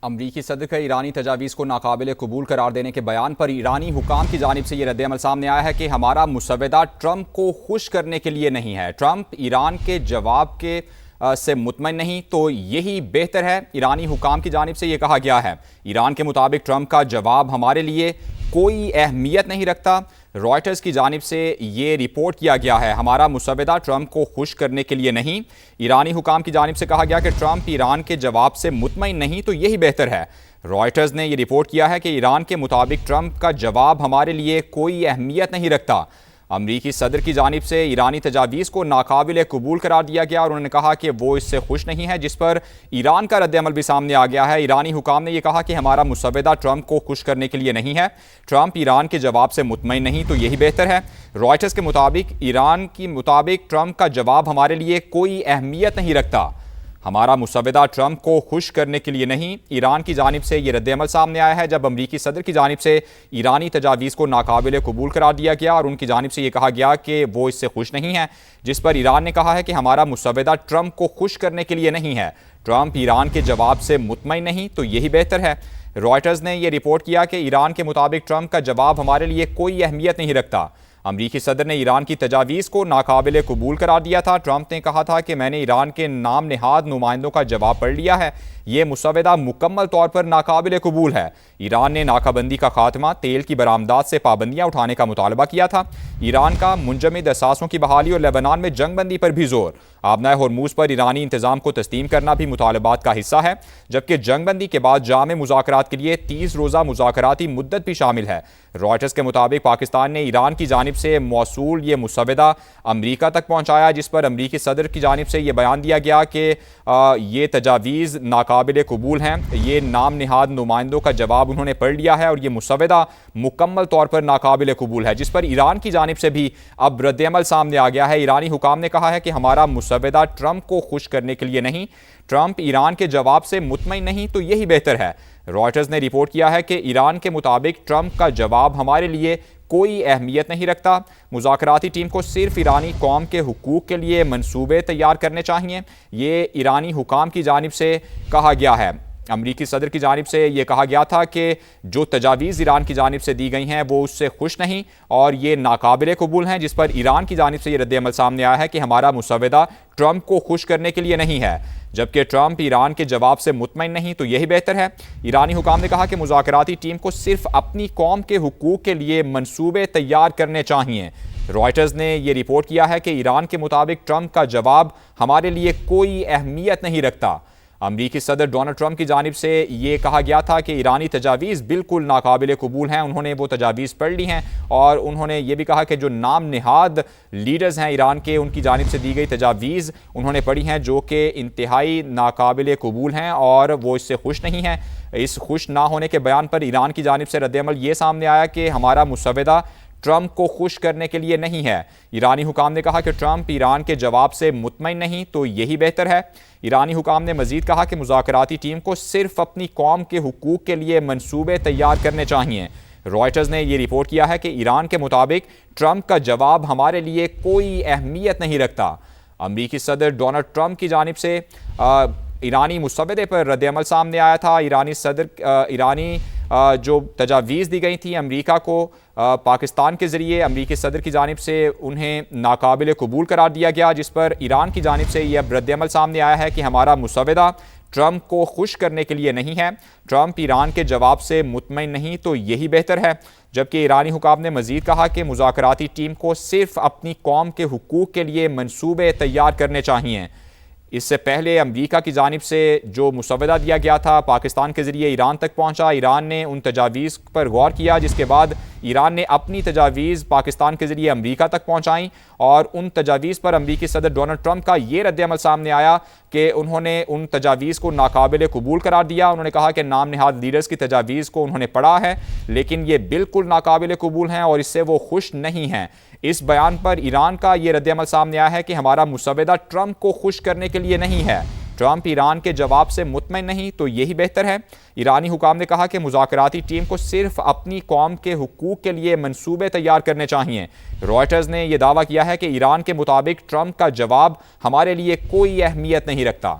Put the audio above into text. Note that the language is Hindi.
अमरीकी सदर का ईरानी तजावीज़ को नाकाबिल कबूल करार देने के बयान पर ईरानी हुकाम की जानिब से ये रद्द-ए-अमल सामने आया है कि हमारा मुसव्वदा ट्रंप को खुश करने के लिए नहीं है। ट्रंप ईरान के जवाब के से मुतमईन नहीं तो यही बेहतर है। ईरानी हुकाम की जानिब से ये कहा गया है, ईरान के मुताबिक ट्रंप का जवाब हमारे लिए कोई अहमियत नहीं रखता। रॉयटर्स की जानिब से ये रिपोर्ट किया गया है, हमारा मुसव्वदा ट्रंप को खुश करने के लिए नहीं। ईरानी हुकाम की जानिब से कहा गया कि ट्रंप ईरान के जवाब से मुतमईन नहीं तो यही बेहतर है। रॉयटर्स ने यह रिपोर्ट किया है कि ईरान के मुताबिक ट्रंप का जवाब हमारे लिए कोई अहमियत नहीं रखता। अमरीकी सदर की जानिब से ईरानी तजावीज़ को नाकाबिल कबूल करार दिया गया और उन्होंने कहा कि वो इससे खुश नहीं है, जिस पर ईरान का रद्द-ए-अमल भी सामने आ गया है। ईरानी हुकाम ने यह कहा कि हमारा मुसव्वदा ट्रंप को खुश करने के लिए नहीं है। ट्रंप ईरान के जवाब से मुतमईन नहीं तो यही बेहतर है। रॉयटर्स के मुताबिक ईरान की मुताबिक ट्रंप का जवाब हमारे लिए कोई अहमियत नहीं रखता। हमारा मुसव्वदा ट्रंप को खुश करने के लिए नहीं। ईरान की जानिब से यह रद्द-ए-अमल सामने आया है जब अमरीकी सदर की जानिब से ईरानी तजावीज़ को नाकाबिल कबूल करार दिया गया और उनकी जानिब से यह कहा गया कि वो इससे खुश नहीं है, जिस पर ईरान ने कहा है कि हमारा मुसव्वदा ट्रंप को खुश करने के लिए नहीं है। ट्रंप ईरान के जवाब से मुतमईन नहीं तो यही बेहतर है। रॉयटर्स ने यह रिपोर्ट किया कि ईरान के मुताबिक ट्रंप का जवाब हमारे लिए कोई अहमियत नहीं रखता। अमरीकी सदर ने ईरान की तजावीज़ को नाकाबिल कबूल करार दिया था। ट्रंप ने कहा था कि मैंने ईरान के नाम नहाद नुमाइंदों का जवाब पढ़ लिया है, ये मुसव्वदा मुकम्मल तौर पर नाकाबिल कबूल है। ईरान ने नाकाबंदी का खात्मा, तेल की बरामदात से पाबंदियाँ उठाने का मुतालबा किया था। ईरान का मुंजमद असासों की बहाली और लेबनान में जंगबंदी पर भी जोर। आबनाए हॉर्मूज़ पर ईरानी इंतजाम को तस्लीम करना भी मुतालबात का हिस्सा है, जबकि जंगबंदी के बाद जामे मुज़ाकरात के लिए 30 रोज़ा मुज़ाकराती मुद्दत भी शामिल है। रॉयटर्स के मुताबिक पाकिस्तान ने ईरान की जानिब से मौसूल ये मुसव्वदा अमरीका तक पहुँचाया, जिस पर अमरीकी सदर की जानिब से यह बयान दिया गया कि ये तजावीज़ नाकाबिल कबूल हैं। ये नाम नहाद नुमाइंदों का जवाब उन्होंने पढ़ लिया है और ये मुसव्वदा मुकम्मल तौर पर नाकाबिल कबूल है, जिस पर ईरान की जानिब से भी अब रद्द-ए-अमल सामने आ गया है। ईरानी हुकाम ने कहा है कि हमारा मुसव्वदा ट्रंप को खुश करने के लिए नहीं, ट्रंप ईरान के जवाब से मुतमईन नहीं तो यही बेहतर है। रॉयटर्स ने रिपोर्ट किया है कि ईरान के मुताबिक ट्रंप का जवाब हमारे लिए कोई अहमियत नहीं रखता। मुज़ाकराती टीम को सिर्फ ईरानी कौम के हुकूक के लिए मंसूबे तैयार करने चाहिए, ये ईरानी हुकाम की जानिब से कहा गया है। अमरीकी सदर की जानिब से ये कहा गया था कि जो तजावीज़ ईरान की जानिब से दी गई हैं वो उससे खुश नहीं और ये नाकाबिल कबूल हैं, जिस पर ईरान की जानिब से ये रद्द-ए-अमल सामने आया है कि हमारा मुसव्वदा ट्रंप को खुश करने के लिए नहीं है, जबकि ट्रंप ईरान के जवाब से मुतमईन नहीं तो यही बेहतर है। ईरानी हुकाम ने कहा कि मुज़ाकराती टीम को सिर्फ अपनी कौम के हुकूक के लिए मंसूबे तैयार करने चाहिए। रॉयटर्स ने यह रिपोर्ट किया है कि ईरान के मुताबिक ट्रंप का जवाब हमारे लिए कोई अहमियत नहीं रखता। अमरीकी सदर डोनाल्ड ट्रंप की जानिब से ये कहा गया था कि ईरानी तजावीज़ बिल्कुल नाकाबिल कबूल हैं। उन्होंने वो तजावीज़ पढ़ ली हैं और उन्होंने ये भी कहा कि जो नाम नहाद लीडर्स हैं ईरान के, उनकी जानिब से दी गई तजावीज़ उन्होंने पढ़ी हैं जो कि इंतहाई नाकाबिल कबूल हैं और वो इससे खुश नहीं हैं। इस खुश ना होने के बयान पर ईरान की जानिब से रद्द-ए-अमल ये सामने आया कि हमारा मुसव्वदा ट्रंप को खुश करने के लिए नहीं है। ईरानी हुकाम ने कहा कि ट्रंप ईरान के जवाब से मुतमईन नहीं तो यही बेहतर है। ईरानी हुकाम ने मजीद कहा कि मुज़ाकराती टीम को सिर्फ अपनी कौम के हुकूक के लिए मंसूबे तैयार करने चाहिए। रॉयटर्स ने यह रिपोर्ट किया है कि ईरान के मुताबिक ट्रंप का जवाब हमारे लिए कोई अहमियत नहीं रखता। अमरीकी सदर डोनाल्ड ट्रंप की जानिब से ईरानी मुसव्वदे पर रद्द-ए-अमल सामने आया था। ईरानी जो तजावीज़ दी गई थी अमरीका को पाकिस्तान के ज़रिए, अमरीकी सदर की जानिब से उन्हें नाकाबिल कबूल करार दिया गया, जिस पर ईरान की जानिब से यह रद्द-ए-अमल सामने आया है कि हमारा मुसव्वदा ट्रंप को खुश करने के लिए नहीं है, ट्रंप ईरान के जवाब से मुतमईन नहीं तो यही बेहतर है। जबकि ईरानी हुकाम ने मजीद कहा कि मुज़ाकराती टीम को सिर्फ अपनी कौम के हुकूक के लिए मंसूबे तैयार करने चाहिए। इससे पहले अमरीका की जानिब से जो मुसव्वदा दिया गया था पाकिस्तान के ज़रिए ईरान तक पहुंचा। ईरान ने उन तजावीज़ पर गौर किया, जिसके बाद ईरान ने अपनी तजावीज़ पाकिस्तान के ज़रिए अमरीका तक पहुंचाई और उन तजावीज़ पर अमरीकी सदर डोनाल्ड ट्रंप का ये रद्द-ए-अमल सामने आया कि उन्होंने उन तजावीज़ को नाकाबिल कबूल करार दिया। उन्होंने कहा कि नाम नहाद लीडर्स की तजावीज़ को उन्होंने पढ़ा है, लेकिन ये बिल्कुल नाकाबिल कबूल हैं और इससे वो खुश नहीं हैं। इस बयान पर ईरान का ये रद्द-ए-अमल सामने आया है कि हमारा मुसव्वदा ट्रंप को खुश करने के लिए नहीं है, ट्रंप ईरान के जवाब से मुतमईन नहीं तो यही बेहतर है। ईरानी हुकाम ने कहा कि मुज़ाकराती टीम को सिर्फ अपनी कौम के हुकूक के लिए मंसूबे तैयार करने चाहिए। रॉयटर्स ने यह दावा किया है कि ईरान के मुताबिक ट्रंप का जवाब हमारे लिए कोई अहमियत नहीं रखता।